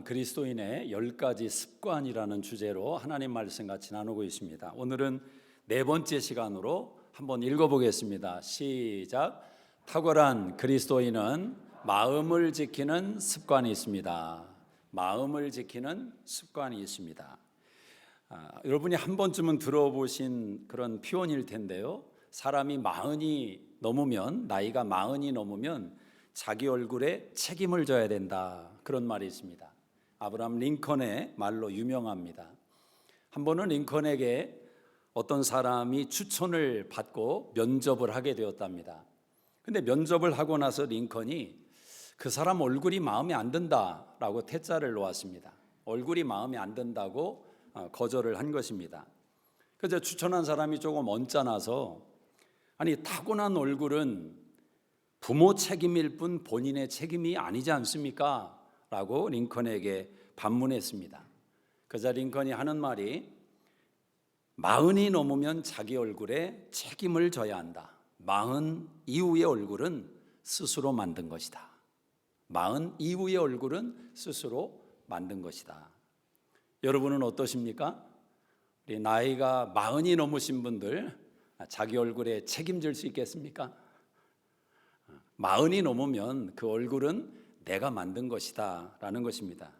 그리스도인의 10가지 습관이라는 주제로 하나님 말씀 같이 나누고 있습니다. 오늘은 네 번째 시간으로 한번 읽어보겠습니다. 시작. 탁월한 그리스도인은 마음을 지키는 습관이 있습니다. 마음을 지키는 습관이 있습니다. 여러분이 한 번쯤은 들어보신 그런 표현일 텐데요. 사람이 나이가 40이 넘으면 자기 얼굴에 책임을 져야 된다, 그런 말이 있습니다. 아브라함 링컨의 말로 유명합니다. 한 번은 링컨에게 어떤 사람이 추천을 받고 면접을 하게 되었답니다. 근데 면접을 하고 나서 링컨이 그 사람 얼굴이 마음에 안 든다라고 퇴짜를 놓았습니다. 얼굴이 마음에 안 든다고 거절을 한 것입니다. 그래서 추천한 사람이 조금 언짢아서, 아니, 타고난 얼굴은 부모 책임일 뿐 본인의 책임이 아니지 않습니까? 라고 링컨에게 반문했습니다. 그자 링컨이 하는 말이 40이 넘으면 자기 얼굴에 책임을 져야 한다. 40 이후의 얼굴은 스스로 만든 것이다. 40 이후의 얼굴은 스스로 만든 것이다. 여러분은 어떠십니까? 우리 나이가 40이 넘으신 분들 자기 얼굴에 책임질 수 있겠습니까? 40이 넘으면 그 얼굴은 내가 만든 것이다 라는 것입니다.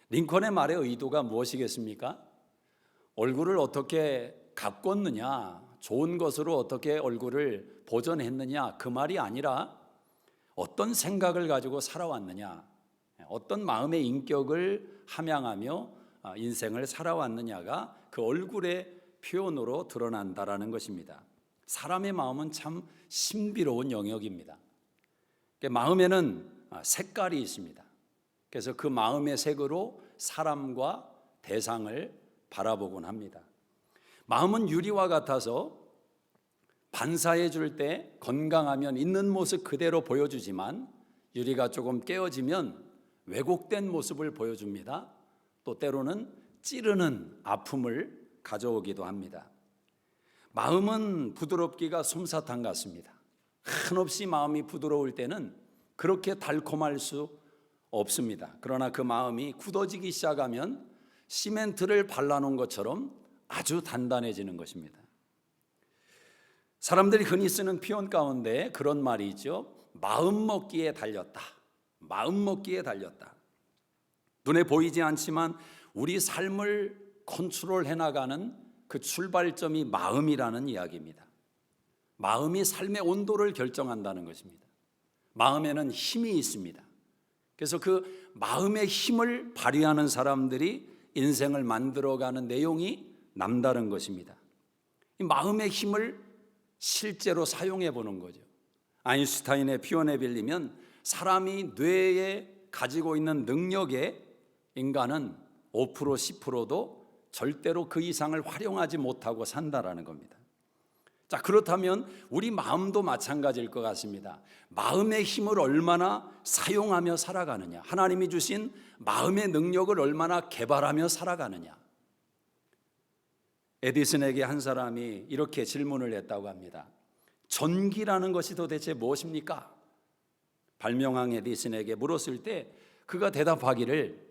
링컨의 말의 의도가 무엇이겠습니까? 얼굴을 어떻게 가꿨느냐, 좋은 것으로 어떻게 얼굴을 보존했느냐, 그 말이 아니라 어떤 생각을 가지고 살아왔느냐, 어떤 마음의 인격을 함양하며 인생을 살아왔느냐가 그 얼굴의 표현으로 드러난다라는 것입니다. 사람의 마음은 참 신비로운 영역입니다. 마음에는 색깔이 있습니다. 그래서 그 마음의 색으로 사람과 대상을 바라보곤 합니다. 마음은 유리와 같아서 반사해 줄 때 건강하면 있는 모습 그대로 보여주지만 유리가 조금 깨어지면 왜곡된 모습을 보여줍니다. 또 때로는 찌르는 아픔을 가져오기도 합니다. 마음은 부드럽기가 솜사탕 같습니다. 한없이 마음이 부드러울 때는 그렇게 달콤할 수 없습니다. 그러나 그 마음이 굳어지기 시작하면 시멘트를 발라놓은 것처럼 아주 단단해지는 것입니다. 사람들이 흔히 쓰는 표현 가운데 그런 말이 있죠. 마음 먹기에 달렸다. 마음 먹기에 달렸다. 눈에 보이지 않지만 우리 삶을 컨트롤해 나가는 그 출발점이 마음이라는 이야기입니다. 마음이 삶의 온도를 결정한다는 것입니다. 마음에는 힘이 있습니다. 그래서 그 마음의 힘을 발휘하는 사람들이 인생을 만들어가는 내용이 남다른 것입니다. 이 마음의 힘을 실제로 사용해 보는 거죠. 아인슈타인의 표현에 빌리면 사람이 뇌에 가지고 있는 능력에 인간은 5% 10%도 절대로 그 이상을 활용하지 못하고 산다라는 겁니다. 자, 그렇다면 우리 마음도 마찬가지일 것 같습니다. 마음의 힘을 얼마나 사용하며 살아가느냐, 하나님이 주신 마음의 능력을 얼마나 개발하며 살아가느냐. 에디슨에게 한 사람이 이렇게 질문을 했다고 합니다. 전기라는 것이 도대체 무엇입니까? 발명왕 에디슨에게 물었을 때 그가 대답하기를,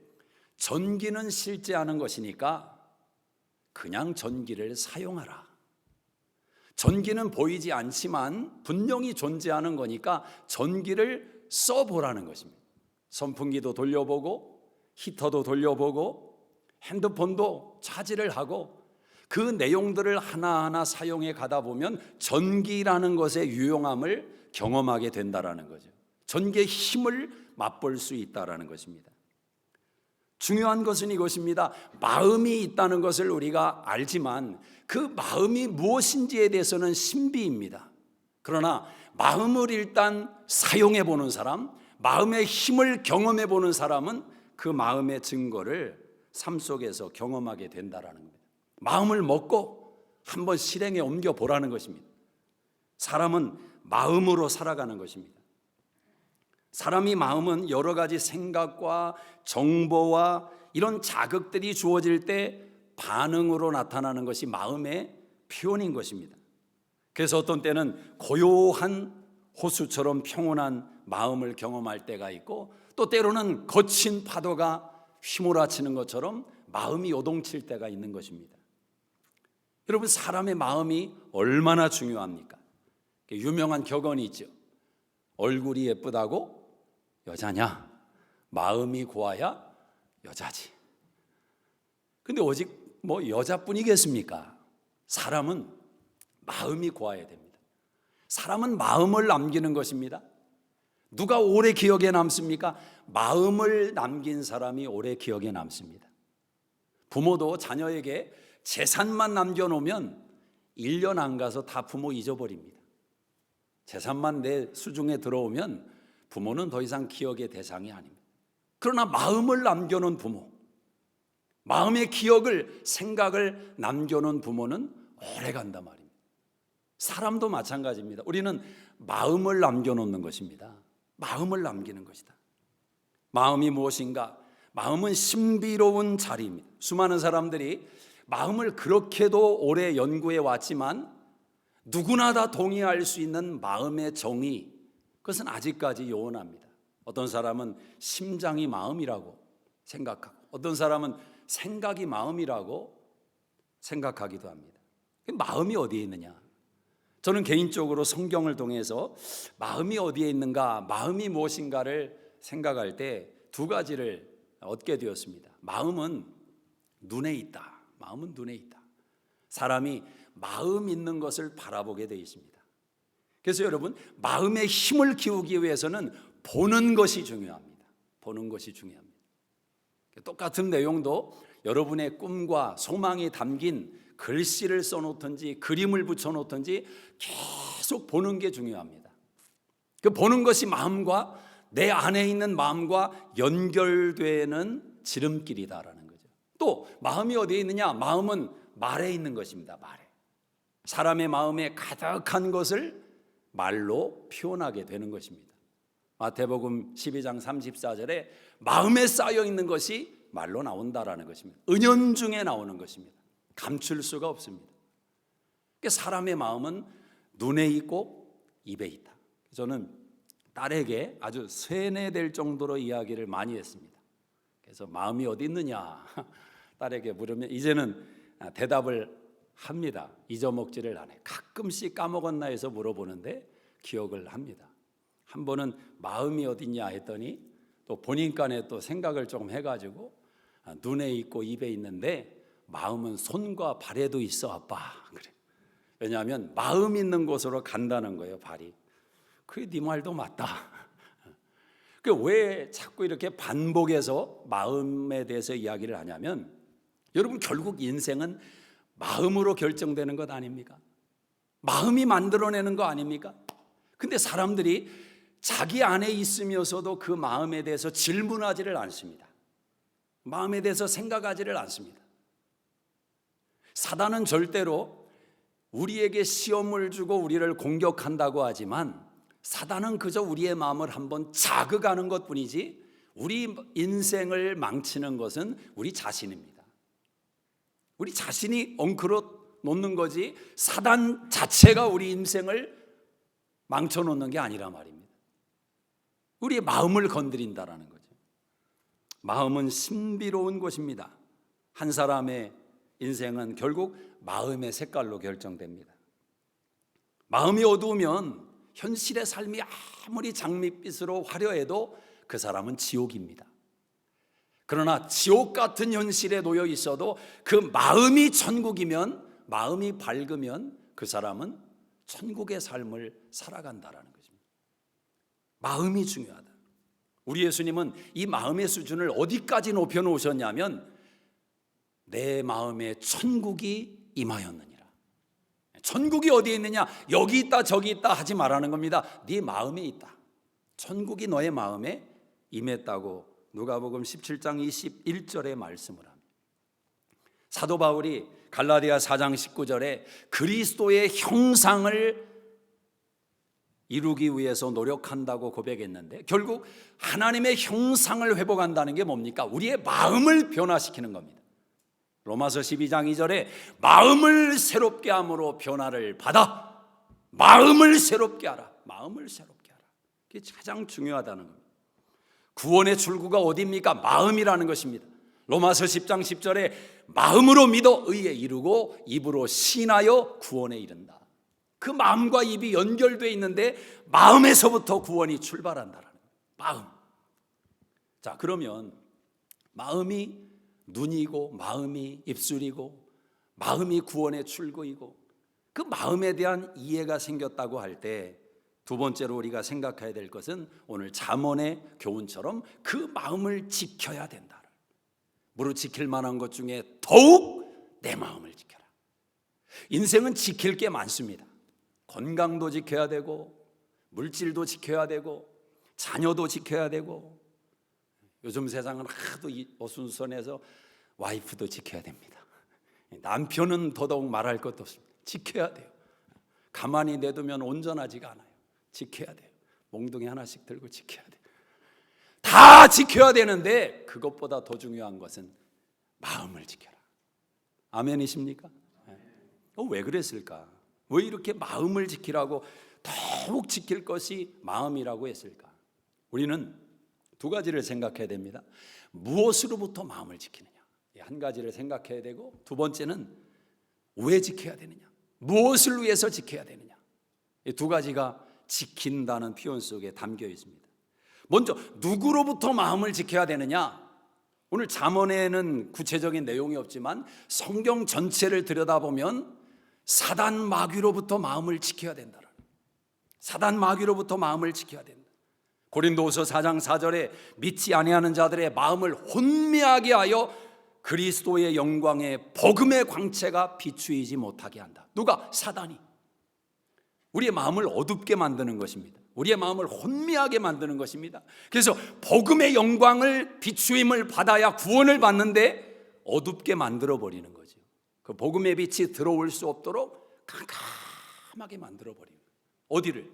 전기는 실제하는 것이니까 그냥 전기를 사용하라. 전기는 보이지 않지만 분명히 존재하는 거니까 전기를 써보라는 것입니다. 선풍기도 돌려보고 히터도 돌려보고 핸드폰도 차지를 하고 그 내용들을 하나하나 사용해 가다 보면 전기라는 것의 유용함을 경험하게 된다라는 거죠. 전기의 힘을 맛볼 수 있다라는 것입니다. 중요한 것은 이것입니다. 마음이 있다는 것을 우리가 알지만 그 마음이 무엇인지에 대해서는 신비입니다. 그러나 마음을 일단 사용해 보는 사람, 마음의 힘을 경험해 보는 사람은 그 마음의 증거를 삶 속에서 경험하게 된다라는 겁니다. 마음을 먹고 한번 실행에 옮겨 보라는 것입니다. 사람은 마음으로 살아가는 것입니다. 사람이 마음은 여러 가지 생각과 정보와 이런 자극들이 주어질 때 반응으로 나타나는 것이 마음의 표현인 것입니다. 그래서 어떤 때는 고요한 호수처럼 평온한 마음을 경험할 때가 있고, 또 때로는 거친 파도가 휘몰아치는 것처럼 마음이 요동칠 때가 있는 것입니다. 여러분, 사람의 마음이 얼마나 중요합니까? 유명한 격언이 있죠. 얼굴이 예쁘다고 여자냐? 마음이 고와야 여자지. 근데 오직 여자뿐이겠습니까? 사람은 마음이 고와야 됩니다. 사람은 마음을 남기는 것입니다. 누가 오래 기억에 남습니까? 마음을 남긴 사람이 오래 기억에 남습니다. 부모도 자녀에게 재산만 남겨놓으면 1년 안 가서 다 부모 잊어버립니다. 재산만 내 수중에 들어오면 부모는 더 이상 기억의 대상이 아닙니다. 그러나 마음을 남겨놓은 부모, 마음의 기억을, 생각을 남겨놓은 부모는 오래 간단 말입니다. 사람도 마찬가지입니다. 우리는 마음을 남겨놓는 것입니다. 마음을 남기는 것이다. 마음이 무엇인가? 마음은 신비로운 자리입니다. 수많은 사람들이 마음을 그렇게도 오래 연구해 왔지만 누구나 다 동의할 수 있는 마음의 정의, 그것은 아직까지 요원합니다. 어떤 사람은 심장이 마음이라고 생각하고, 어떤 사람은 생각이 마음이라고 생각하기도 합니다. 마음이 어디에 있느냐? 저는 개인적으로 성경을 통해서 마음이 어디에 있는가, 마음이 무엇인가를 생각할 때 두 가지를 얻게 되었습니다. 마음은 눈에 있다. 마음은 눈에 있다. 사람이 마음 있는 것을 바라보게 되어 있습니다. 그래서 여러분, 마음의 힘을 키우기 위해서는 보는 것이 중요합니다. 보는 것이 중요합니다. 똑같은 내용도 여러분의 꿈과 소망이 담긴 글씨를 써놓든지 그림을 붙여놓든지 계속 보는 게 중요합니다. 그 보는 것이 마음과, 내 안에 있는 마음과 연결되는 지름길이다라는 거죠. 또 마음이 어디에 있느냐? 마음은 말에 있는 것입니다. 말에. 사람의 마음에 가득한 것을 말로 표현하게 되는 것입니다. 마태복음 12장 34절에 마음에 쌓여 있는 것이 말로 나온다라는 것입니다. 은연중에 나오는 것입니다. 감출 수가 없습니다. 사람의 마음은 눈에 있고 입에 있다. 저는 딸에게 아주 세뇌될 정도로 이야기를 많이 했습니다. 그래서 마음이 어디 있느냐 딸에게 물으면 이제는 대답을 합니다. 잊어먹지를 않아요. 가끔씩 까먹었나 해서 물어보는데 기억을 합니다. 한 번은 마음이 어딨냐 했더니 또 본인간에 또 생각을 조금 해가지고 눈에 있고 입에 있는데 마음은 손과 발에도 있어 아빠. 그래. 왜냐하면 마음 있는 곳으로 간다는 거예요. 발이. 그게 네 말도 맞다. 왜 자꾸 이렇게 반복해서 마음에 대해서 이야기를 하냐면 여러분, 결국 인생은 마음으로 결정되는 것 아닙니까? 마음이 만들어내는 거 아닙니까? 근데 사람들이 자기 안에 있으면서도 그 마음에 대해서 질문하지를 않습니다. 마음에 대해서 생각하지를 않습니다. 사단은 절대로 우리에게 시험을 주고 우리를 공격한다고 하지만 사단은 그저 우리의 마음을 한번 자극하는 것뿐이지 우리 인생을 망치는 것은 우리 자신입니다. 우리 자신이 엉클어 놓는 거지 사단 자체가 우리 인생을 망쳐 놓는 게 아니라 말입니다. 우리의 마음을 건드린다라는 거죠. 마음은 신비로운 것입니다. 한 사람의 인생은 결국 마음의 색깔로 결정됩니다. 마음이 어두우면 현실의 삶이 아무리 장밋빛으로 화려해도 그 사람은 지옥입니다. 그러나 지옥 같은 현실에 놓여 있어도 그 마음이 천국이면, 마음이 밝으면 그 사람은 천국의 삶을 살아간다라는 것입니다. 마음이 중요하다. 우리 예수님은 이 마음의 수준을 어디까지 높여놓으셨냐면 내 마음에 천국이 임하였느니라. 천국이 어디에 있느냐? 여기 있다 저기 있다 하지 말라는 겁니다. 네 마음에 있다. 천국이 너의 마음에 임했다고 누가복음 17장 21절에 말씀을 합니다. 사도 바울이 갈라디아 4장 19절에 그리스도의 형상을 이루기 위해서 노력한다고 고백했는데 결국 하나님의 형상을 회복한다는 게 뭡니까? 우리의 마음을 변화시키는 겁니다. 로마서 12장 2절에 마음을 새롭게 함으로 변화를 받아. 마음을 새롭게 하라. 마음을 새롭게 하라. 그게 가장 중요하다는 겁니다. 구원의 출구가 어디입니까? 마음이라는 것입니다. 로마서 10장 10절에 마음으로 믿어 의에 이르고 입으로 신하여 구원에 이른다. 그 마음과 입이 연결되어 있는데 마음에서부터 구원이 출발한다라는 거예요. 마음. 자, 그러면 마음이 눈이고 마음이 입술이고 마음이 구원의 출구이고 그 마음에 대한 이해가 생겼다고 할 때 두 번째로 우리가 생각해야 될 것은 오늘 잠언의 교훈처럼 그 마음을 지켜야 된다. 무릇 지킬 만한 것 중에 더욱 내 마음을 지켜라. 인생은 지킬 게 많습니다. 건강도 지켜야 되고 물질도 지켜야 되고 자녀도 지켜야 되고 요즘 세상은 하도 어순선해서 와이프도 지켜야 됩니다. 남편은 더더욱 말할 것도 없습니다. 지켜야 돼요. 가만히 내두면 온전하지가 않아요. 지켜야 돼요. 몽둥이 하나씩 들고 지켜야 돼요. 다 지켜야 되는데 그것보다 더 중요한 것은 마음을 지켜라. 아멘이십니까? 왜 그랬을까? 왜 이렇게 마음을 지키라고 더욱 지킬 것이 마음이라고 했을까? 우리는 두 가지를 생각해야 됩니다. 무엇으로부터 마음을 지키느냐, 한 가지를 생각해야 되고, 두 번째는 왜 지켜야 되느냐, 무엇을 위해서 지켜야 되느냐. 이 두 가지가 지킨다는 표현 속에 담겨 있습니다. 먼저 누구로부터 마음을 지켜야 되느냐. 오늘 잠언에는 구체적인 내용이 없지만 성경 전체를 들여다보면 사단 마귀로부터 마음을 지켜야 된다. 사단 마귀로부터 마음을 지켜야 된다. 고린도후서 4장 4절에 믿지 아니하는 자들의 마음을 혼미하게 하여 그리스도의 영광의 복음의 광채가 비추이지 못하게 한다. 누가? 사단이. 우리의 마음을 어둡게 만드는 것입니다. 우리의 마음을 혼미하게 만드는 것입니다. 그래서 복음의 영광을 비추임을 받아야 구원을 받는데 어둡게 만들어 버리는 거죠. 그 복음의 빛이 들어올 수 없도록 캄캄하게 만들어 버리는 거예요. 어디를?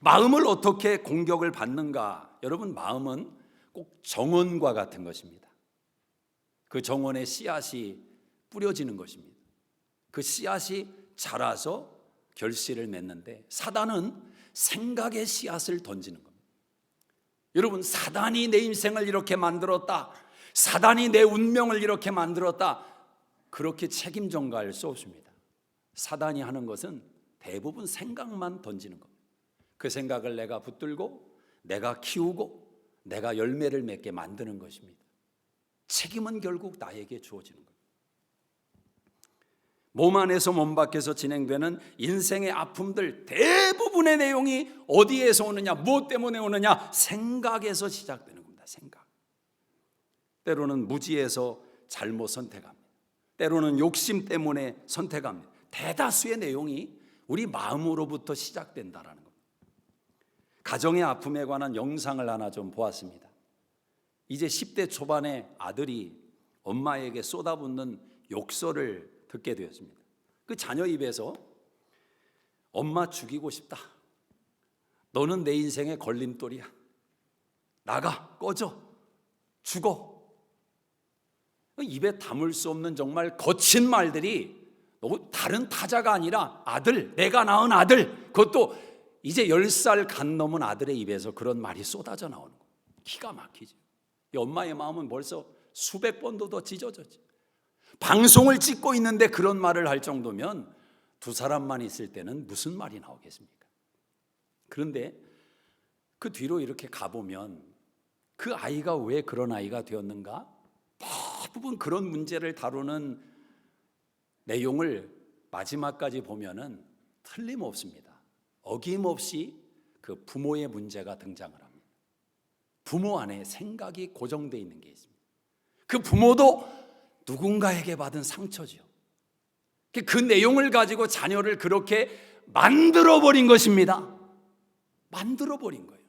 마음을 어떻게 공격을 받는가? 여러분, 마음은 꼭 정원과 같은 것입니다. 그 정원에 씨앗이 뿌려지는 것입니다. 그 씨앗이 자라서 결실을 맺는데 사단은 생각의 씨앗을 던지는 겁니다. 여러분, 사단이 내 인생을 이렇게 만들었다, 사단이 내 운명을 이렇게 만들었다, 그렇게 책임 전가할 수 없습니다. 사단이 하는 것은 대부분 생각만 던지는 겁니다. 그 생각을 내가 붙들고 내가 키우고 내가 열매를 맺게 만드는 것입니다. 책임은 결국 나에게 주어지는 겁니다. 몸 안에서 몸 밖에서 진행되는 인생의 아픔들 대부분의 내용이 어디에서 오느냐, 무엇 때문에 오느냐? 생각에서 시작되는 겁니다. 생각. 때로는 무지에서 잘못 선택합니다. 때로는 욕심 때문에 선택합니다. 대다수의 내용이 우리 마음으로부터 시작된다라는 겁니다. 가정의 아픔에 관한 영상을 하나 좀 보았습니다. 이제 10대 초반의 아들이 엄마에게 쏟아붓는 욕설을 듣게 되었습니다. 그 자녀 입에서 엄마 죽이고 싶다, 너는 내 인생의 걸림돌이야, 나가, 꺼져, 죽어. 입에 담을 수 없는 정말 거친 말들이 다른 타자가 아니라 아들, 내가 낳은 아들, 그것도 이제 10살 간 넘은 아들의 입에서 그런 말이 쏟아져 나오는 거예요. 기가 막히죠. 이 엄마의 마음은 벌써 수백 번도 더 찢어졌죠. 방송을 찍고 있는데 그런 말을 할 정도면 두 사람만 있을 때는 무슨 말이 나오겠습니까? 그런데 그 뒤로 이렇게 가보면 그 아이가 왜 그런 아이가 되었는가? 대부분 그런 문제를 다루는 내용을 마지막까지 보면은 틀림없습니다. 어김없이 그 부모의 문제가 등장을 합니다. 부모 안에 생각이 고정되어 있는 게 있습니다. 그 부모도 누군가에게 받은 상처죠. 그 내용을 가지고 자녀를 그렇게 만들어버린 것입니다. 만들어버린 거예요.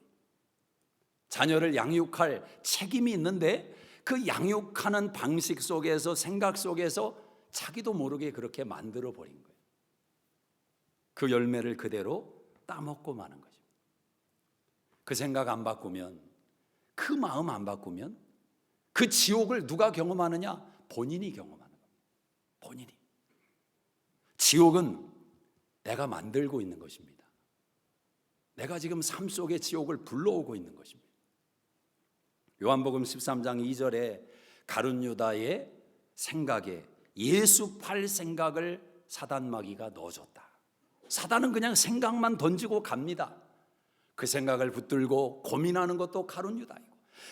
자녀를 양육할 책임이 있는데 그 양육하는 방식 속에서, 생각 속에서 자기도 모르게 그렇게 만들어버린 거예요. 그 열매를 그대로 따먹고 마는 거죠. 그 생각 안 바꾸면, 그 마음 안 바꾸면 그 지옥을 누가 경험하느냐? 본인이 경험하는 겁니다. 본인이. 지옥은 내가 만들고 있는 것입니다. 내가 지금 삶 속에 지옥을 불러오고 있는 것입니다. 요한복음 13장 2절에 가룟 유다의 생각에 예수 팔 생각을 사단 마귀가 넣어줬다. 사단은 그냥 생각만 던지고 갑니다. 그 생각을 붙들고 고민하는 것도 가룟 유다이고,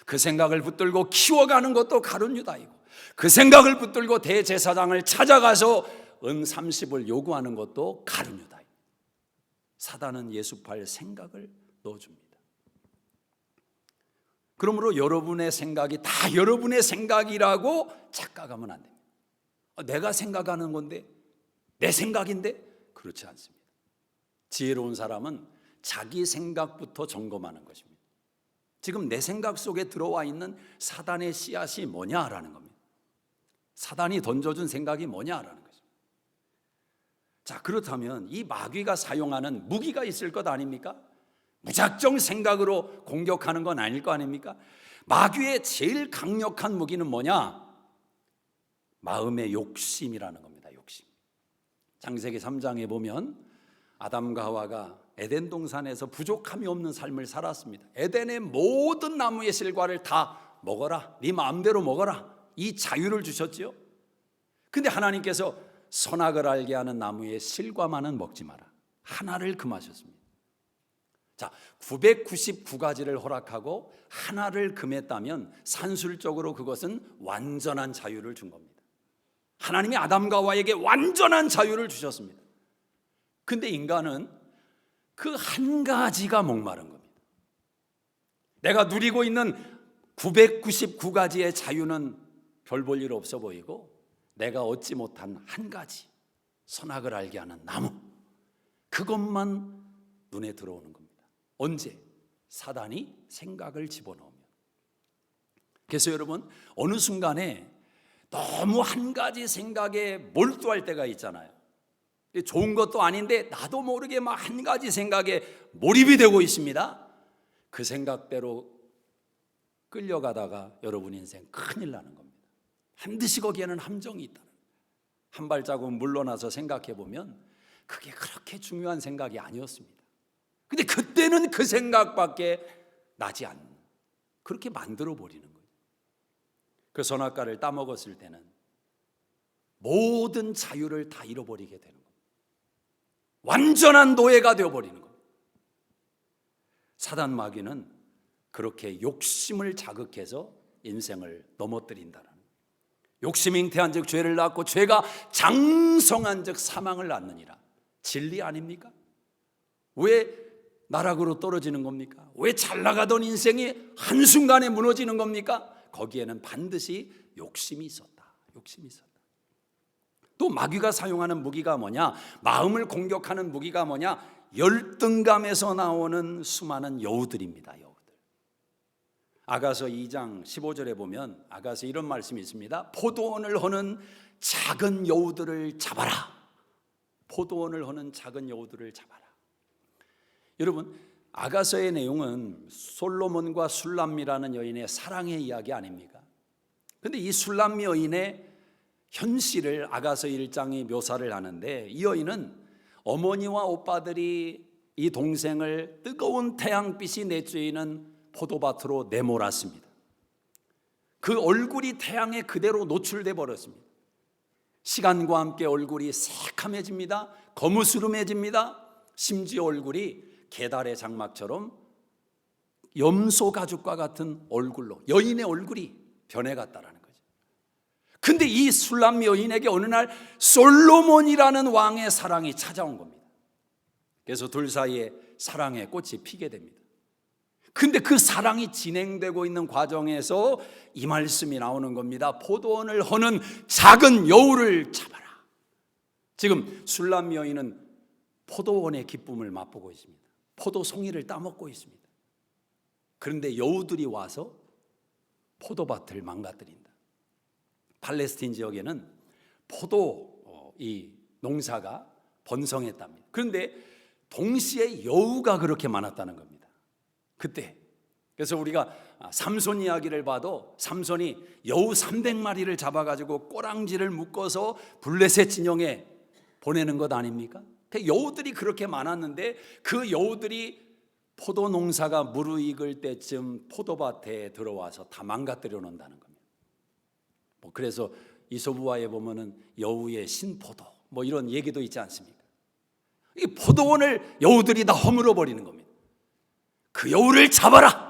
그 생각을 붙들고 키워가는 것도 가룟 유다이고, 그 생각을 붙들고 대제사장을 찾아가서 은 30을 요구하는 것도 가룟 유다이고, 사단은 예수 팔 생각을 넣어줍니다. 그러므로 여러분의 생각이 다 여러분의 생각이라고 착각하면 안 됩니다. 내가 생각하는 건데, 내 생각인데, 그렇지 않습니다. 지혜로운 사람은 자기 생각부터 점검하는 것입니다. 지금 내 생각 속에 들어와 있는 사단의 씨앗이 뭐냐라는 겁니다. 사단이 던져준 생각이 뭐냐라는 것입니다. 자, 그렇다면 이 마귀가 사용하는 무기가 있을 것 아닙니까? 무작정 생각으로 공격하는 건 아닐 거 아닙니까? 마귀의 제일 강력한 무기는 뭐냐? 마음의 욕심이라는 겁니다. 욕심. 창세기 3장에 보면 아담과 하와가 에덴 동산에서 부족함이 없는 삶을 살았습니다. 에덴의 모든 나무의 실과를 다 먹어라, 네 마음대로 먹어라, 이 자유를 주셨지요. 근데 하나님께서 선악을 알게 하는 나무의 실과만은 먹지 마라, 하나를 금하셨습니다. 자, 999가지를 허락하고 하나를 금했다면 산술적으로 그것은 완전한 자유를 준 겁니다. 하나님이 아담과 하와에게 완전한 자유를 주셨습니다. 근데 인간은 그 한 가지가 목마른 겁니다. 내가 누리고 있는 999가지의 자유는 별 볼 일 없어 보이고, 내가 얻지 못한 한 가지, 선악을 알게 하는 나무, 그것만 눈에 들어오는 겁니다. 언제? 사단이 생각을 집어넣으면. 그래서 여러분, 어느 순간에 너무 한 가지 생각에 몰두할 때가 있잖아요. 좋은 것도 아닌데 나도 모르게 막 한 가지 생각에 몰입이 되고 있습니다. 그 생각대로 끌려가다가 여러분 인생 큰일 나는 겁니다. 반드시 거기에는 함정이 있다. 한 발자국 물러나서 생각해 보면 그게 그렇게 중요한 생각이 아니었습니다. 근데 그때는 그 생각밖에 나지 않는, 그렇게 만들어 버리는 거예요. 그 선악과를 따먹었을 때는 모든 자유를 다 잃어버리게 되는 겁니다. 완전한 노예가 되어버리는 겁니다. 사단 마귀는 그렇게 욕심을 자극해서 인생을 넘어뜨린다는, 욕심이 잉태한 즉 죄를 낳고 죄가 장성한 즉 사망을 낳느니라. 진리 아닙니까? 왜 나락으로 떨어지는 겁니까? 왜 잘 나가던 인생이 한순간에 무너지는 겁니까? 거기에는 반드시 욕심이 있었다. 욕심이 있었다. 또 마귀가 사용하는 무기가 뭐냐? 마음을 공격하는 무기가 뭐냐? 열등감에서 나오는 수많은 여우들입니다. 여우들. 아가서 2장 15절에 보면 아가서 이런 말씀이 있습니다. 포도원을 허는 작은 여우들을 잡아라. 포도원을 허는 작은 여우들을 잡아라. 여러분, 아가서의 내용은 솔로몬과 술람미라는 여인의 사랑의 이야기 아닙니까? 그런데 이 술람미 여인의 현실을 아가서 1장이 묘사를 하는데, 이 여인은 어머니와 오빠들이 이 동생을 뜨거운 태양빛이 내쬐이는 포도밭으로 내몰았습니다. 그 얼굴이 태양에 그대로 노출돼 버렸습니다. 시간과 함께 얼굴이 새카매집니다. 거무스름해집니다. 심지어 얼굴이 계달의 장막처럼 염소 가죽과 같은 얼굴로 여인의 얼굴이 변해갔다라는 거죠. 근데 이 술람 여인에게 어느 날 솔로몬이라는 왕의 사랑이 찾아온 겁니다. 그래서 둘 사이에 사랑의 꽃이 피게 됩니다. 근데 그 사랑이 진행되고 있는 과정에서 이 말씀이 나오는 겁니다. 포도원을 허는 작은 여우를 잡아라. 지금 술람 여인은 포도원의 기쁨을 맛보고 있습니다. 포도 송이를 따먹고 있습니다. 그런데 여우들이 와서 포도밭을 망가뜨린다. 팔레스틴 지역에는 포도 이 농사가 번성했답니다. 그런데 동시에 여우가 그렇게 많았다는 겁니다. 그때 그래서 우리가 삼손 이야기를 봐도 삼손이 여우 300마리를 잡아가지고 꼬랑지를 묶어서 블레셋 진영에 보내는 것 아닙니까? 여우들이 그렇게 많았는데 그 여우들이 포도 농사가 무르익을 때쯤 포도밭에 들어와서 다 망가뜨려 놓는다는 겁니다. 그래서 이솝우화에 보면은 여우의 신포도 이런 얘기도 있지 않습니까? 이 포도원을 여우들이 다 허물어 버리는 겁니다. 그 여우를 잡아라.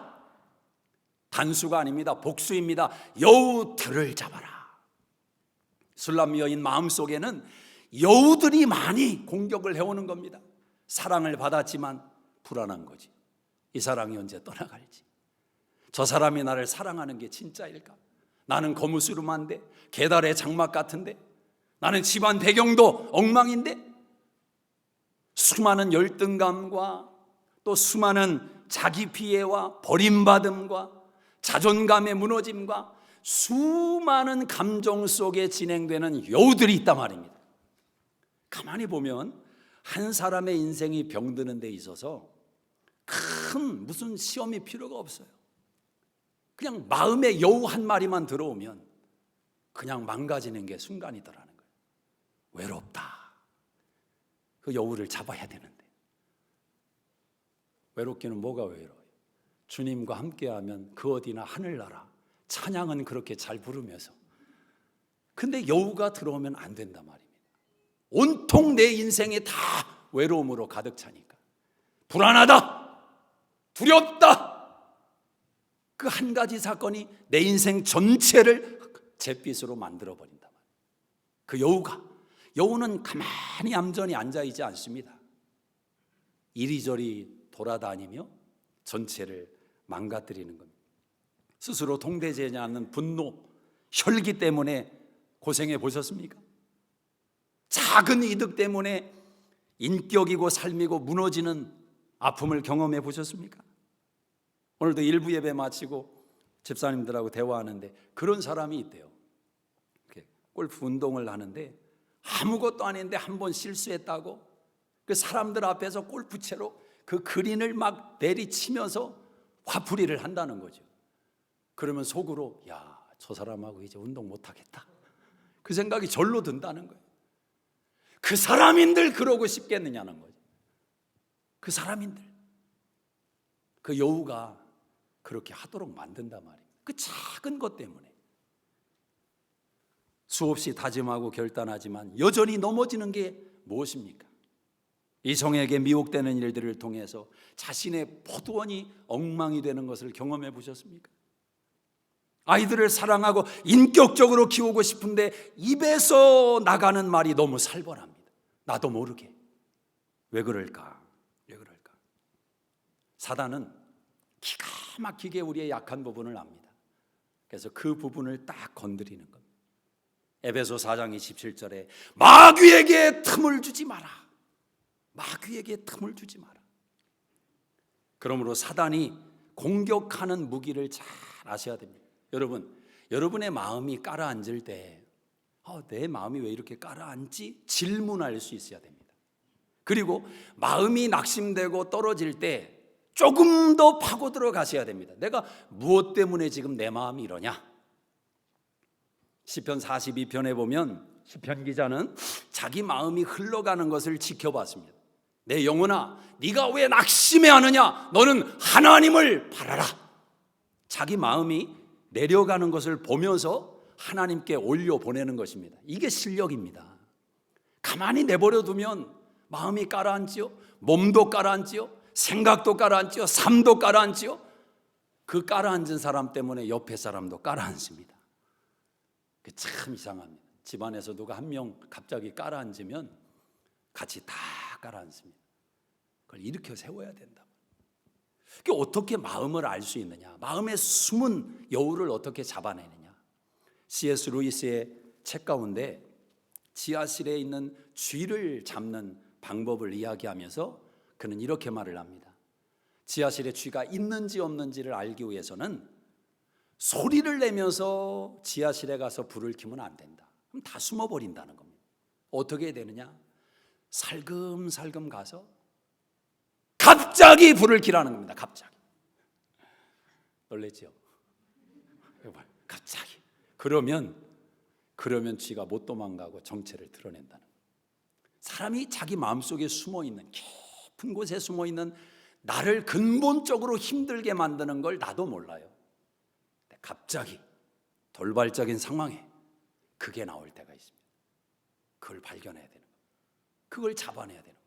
단수가 아닙니다. 복수입니다. 여우들을 잡아라. 술람 여인 마음속에는 여우들이 많이 공격을 해오는 겁니다. 사랑을 받았지만 불안한 거지. 이 사랑이 언제 떠나갈지. 저 사람이 나를 사랑하는 게 진짜일까? 나는 거무스름한데, 계달의 장막 같은데, 나는 집안 배경도 엉망인데, 수많은 열등감과 또 수많은 자기 피해와 버림받음과 자존감의 무너짐과 수많은 감정 속에 진행되는 여우들이 있단 말입니다. 가만히 보면 한 사람의 인생이 병드는 데 있어서 큰 무슨 시험이 필요가 없어요. 그냥 마음에 여우 한 마리만 들어오면 그냥 망가지는 게 순간이더라는 거예요. 외롭다. 그 여우를 잡아야 되는데. 외롭기는 뭐가 외로워요? 주님과 함께하면 그 어디나 하늘나라, 찬양은 그렇게 잘 부르면서. 근데 여우가 들어오면 안 된단 말입니다. 온통 내 인생이 다 외로움으로 가득 차니까 불안하다, 두렵다. 그 한 가지 사건이 내 인생 전체를 잿빛으로 만들어 버린단 말이에요. 그 여우는 가만히 얌전히 앉아있지 않습니다. 이리저리 돌아다니며 전체를 망가뜨리는 겁니다. 스스로 통제되지 않는 분노, 혈기 때문에 고생해 보셨습니까? 작은 이득 때문에 인격이고 삶이고 무너지는 아픔을 경험해 보셨습니까? 오늘도 일부 예배 마치고 집사님들하고 대화하는데 그런 사람이 있대요. 골프 운동을 하는데 아무것도 아닌데 한 번 실수했다고 그 사람들 앞에서 골프채로 그 그린을 막 내리치면서 화풀이를 한다는 거죠. 그러면 속으로 야, 저 사람하고 이제 운동 못하겠다. 그 생각이 절로 든다는 거예요. 그 사람인들 그러고 싶겠느냐는 거죠. 그 사람인들. 그 여우가 그렇게 하도록 만든단 말이에요. 그 작은 것 때문에. 수없이 다짐하고 결단하지만 여전히 넘어지는 게 무엇입니까? 이성에게 미혹되는 일들을 통해서 자신의 포도원이 엉망이 되는 것을 경험해 보셨습니까? 아이들을 사랑하고 인격적으로 키우고 싶은데 입에서 나가는 말이 너무 살벌합니다. 나도 모르게. 왜 그럴까? 왜 그럴까? 사단은 기가 막히게 우리의 약한 부분을 압니다. 그래서 그 부분을 딱 건드리는 겁니다. 에베소 4장 27절에 마귀에게 틈을 주지 마라. 마귀에게 틈을 주지 마라. 그러므로 사단이 공격하는 무기를 잘 아셔야 됩니다. 여러분의 마음이 가라앉을 때 내 마음이 왜 이렇게 가라앉지? 질문할 수 있어야 됩니다. 그리고 마음이 낙심되고 떨어질 때 조금 더 파고 들어가셔야 됩니다. 내가 무엇 때문에 지금 내 마음이 이러냐? 시편 42편에 보면 시편 기자는 자기 마음이 흘러가는 것을 지켜봤습니다. 내 영혼아, 네가 왜 낙심해하느냐? 너는 하나님을 바라라. 자기 마음이 내려가는 것을 보면서 하나님께 올려보내는 것입니다. 이게 실력입니다. 가만히 내버려 두면 마음이 가라앉지요. 몸도 가라앉지요. 생각도 가라앉지요. 삶도 가라앉지요. 그 가라앉은 사람 때문에 옆에 사람도 가라앉습니다. 참 이상합니다. 집안에서 누가 한 명 갑자기 가라앉으면 같이 다 가라앉습니다. 그걸 일으켜 세워야 된다. 어떻게 마음을 알 수 있느냐? 마음의 숨은 여우를 어떻게 잡아내느냐? C.S. 루이스의 책 가운데 지하실에 있는 쥐를 잡는 방법을 이야기하면서 그는 이렇게 말을 합니다. 지하실에 쥐가 있는지 없는지를 알기 위해서는 소리를 내면서 지하실에 가서 불을 켜면 안 된다. 그럼 다 숨어버린다는 겁니다. 어떻게 해야 되느냐? 살금살금 가서 갑자기 불을 켜라는 겁니다. 갑자기. 놀랬죠? 갑자기. 그러면 쥐가 못 도망가고 정체를 드러낸다는 거예요. 사람이 자기 마음속에 숨어있는 깊은 곳에 숨어있는 나를 근본적으로 힘들게 만드는 걸 나도 몰라요. 갑자기 돌발적인 상황에 그게 나올 때가 있습니다. 그걸 발견해야 되는 거예요. 그걸 잡아내야 되는 거예요.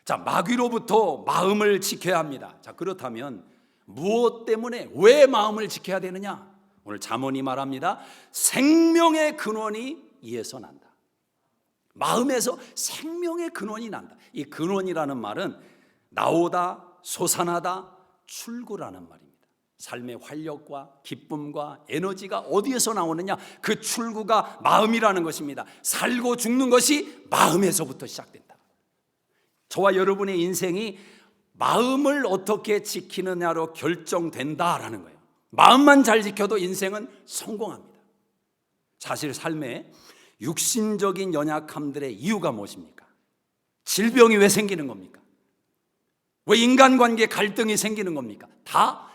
자, 마귀로부터 마음을 지켜야 합니다. 자, 그렇다면 무엇 때문에 왜 마음을 지켜야 되느냐? 오늘 잠언이 말합니다. 생명의 근원이 이에서 난다. 마음에서 생명의 근원이 난다. 이 근원이라는 말은 나오다, 솟아나다, 출구라는 말입니다. 삶의 활력과 기쁨과 에너지가 어디에서 나오느냐? 그 출구가 마음이라는 것입니다. 살고 죽는 것이 마음에서부터 시작된다. 저와 여러분의 인생이 마음을 어떻게 지키느냐로 결정된다라는 거예요. 마음만 잘 지켜도 인생은 성공합니다. 사실 삶에 육신적인 연약함들의 이유가 무엇입니까? 질병이 왜 생기는 겁니까? 왜 인간관계 갈등이 생기는 겁니까? 다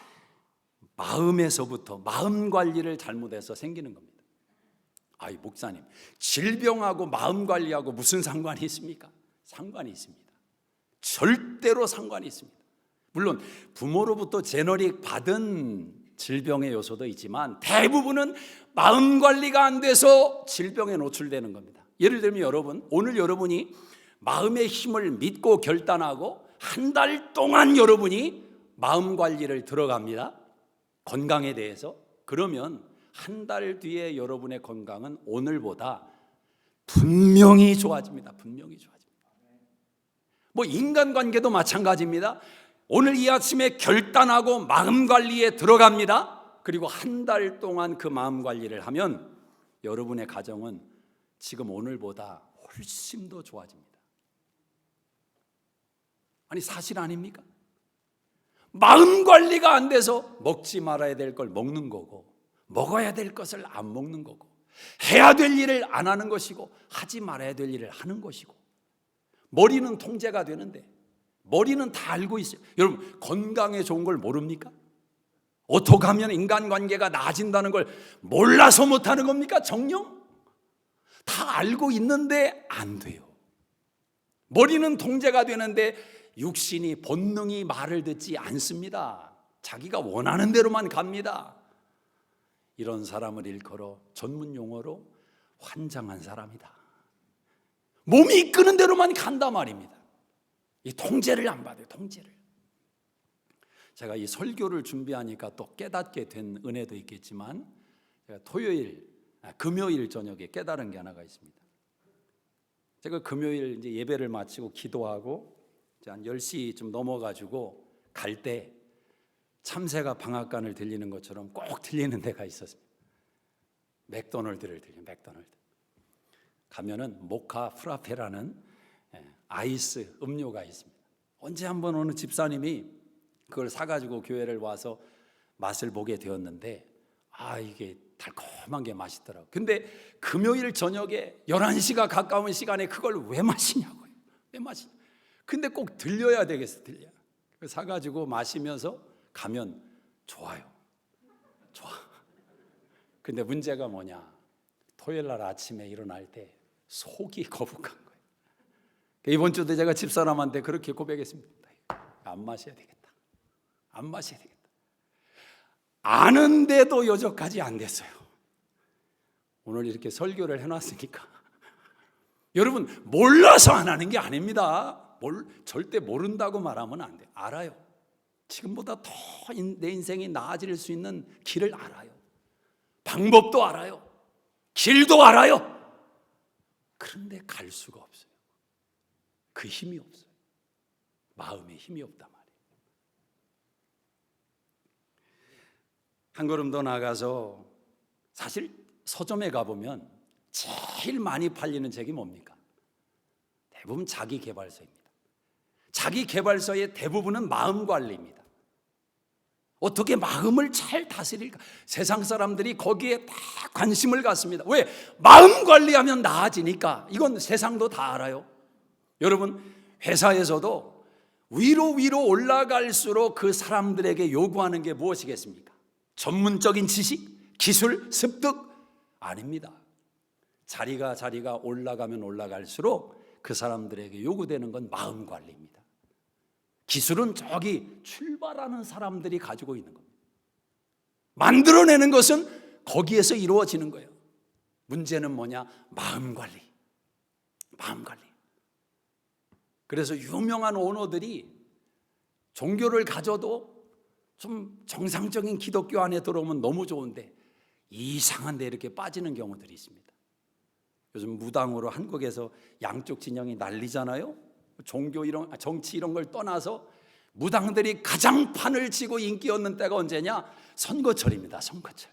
마음에서부터 마음 관리를 잘못해서 생기는 겁니다. 아이, 목사님, 질병하고 마음 관리하고 무슨 상관이 있습니까? 상관이 있습니다. 절대로 상관이 있습니다. 물론 부모로부터 제너릭 받은 질병의 요소도 있지만 대부분은 마음 관리가 안 돼서 질병에 노출되는 겁니다. 예를 들면 여러분, 오늘 여러분이 마음의 힘을 믿고 결단하고 한 달 동안 여러분이 마음 관리를 들어갑니다. 건강에 대해서. 그러면 한 달 뒤에 여러분의 건강은 오늘보다 분명히 좋아집니다. 분명히 좋아집니다. 뭐 인간관계도 마찬가지입니다. 오늘 이 아침에 결단하고 마음 관리에 들어갑니다. 그리고 한 달 동안 그 마음 관리를 하면 여러분의 가정은 지금 오늘보다 훨씬 더 좋아집니다. 아니, 사실 아닙니까? 마음 관리가 안 돼서 먹지 말아야 될 걸 먹는 거고, 먹어야 될 것을 안 먹는 거고, 해야 될 일을 안 하는 것이고, 하지 말아야 될 일을 하는 것이고, 머리는 통제가 되는데 머리는 다 알고 있어요. 여러분, 건강에 좋은 걸 모릅니까? 어떻게 하면 인간관계가 나아진다는 걸 몰라서 못하는 겁니까? 정녕? 다 알고 있는데 안 돼요. 머리는 통제가 되는데 육신이 본능이 말을 듣지 않습니다. 자기가 원하는 대로만 갑니다. 이런 사람을 일컬어 전문 용어로 환장한 사람이다. 몸이 이끄는 대로만 간다 말입니다. 이 통제를 안 받아요. 통제를. 제가 이 설교를 준비하니까 또 깨닫게 된 은혜도 있겠지만, 제가 금요일 저녁에 깨달은 게 하나가 있습니다. 제가 금요일 이제 예배를 마치고 기도하고 한 10시 좀 넘어가지고 갈 때 참새가 방앗간을 들리는 것처럼 꼭 들리는 데가 있었습니다. 맥도날드를 들려요. 맥도날드. 가면은 모카 프라페라는 아이스 음료가 있습니다. 언제 한번 어느 집사님이 그걸 사가지고 교회를 와서 맛을 보게 되었는데, 이게 달콤한 게 맛있더라고요. 근데 금요일 저녁에 11시가 가까운 시간에 그걸 왜 마시냐고요. 왜 마시냐. 근데 꼭 들려야 되겠어. 들려. 사가지고 마시면서 가면 좋아요. 좋아. 근데 문제가 뭐냐. 토요일 날 아침에 일어날 때 속이 거북한 거예요. 이번 주도 제가 집사람한테 그렇게 고백했습니다. 안 마셔야 되겠다. 안 마셔야 되겠다. 아는데도 여전까지 안 됐어요. 오늘 이렇게 설교를 해놨으니까 여러분, 몰라서 안 하는 게 아닙니다. 절대 모른다고 말하면 안 돼요. 알아요. 지금보다 더 내 인생이 나아질 수 있는 길을 알아요. 방법도 알아요. 길도 알아요. 그런데 갈 수가 없어요. 그 힘이 없어요. 마음에 힘이 없단 말이에요. 한 걸음 더 나가서, 사실 서점에 가보면 제일 많이 팔리는 책이 뭡니까? 대부분 자기계발서입니다. 자기계발서의 대부분은 마음 관리입니다. 어떻게 마음을 잘 다스릴까? 세상 사람들이 거기에 다 관심을 갖습니다. 왜? 마음 관리하면 나아지니까. 이건 세상도 다 알아요. 여러분, 회사에서도 위로 올라갈수록 그 사람들에게 요구하는 게 무엇이겠습니까? 전문적인 지식, 기술, 습득? 아닙니다. 자리가 올라가면 올라갈수록 그 사람들에게 요구되는 건 마음 관리입니다. 기술은 저기 출발하는 사람들이 가지고 있는 겁니다. 만들어내는 것은 거기에서 이루어지는 거예요. 문제는 뭐냐? 마음 관리. 마음 관리. 그래서 유명한 오너들이 종교를 가져도 좀 정상적인 기독교 안에 들어오면 너무 좋은데 이상한 데 이렇게 빠지는 경우들이 있습니다. 요즘 무당으로 한국에서 양쪽 진영이 난리잖아요. 종교 이런 정치 이런 걸 떠나서 무당들이 가장 판을 치고 인기 얻는 때가 언제냐? 선거철입니다. 선거철.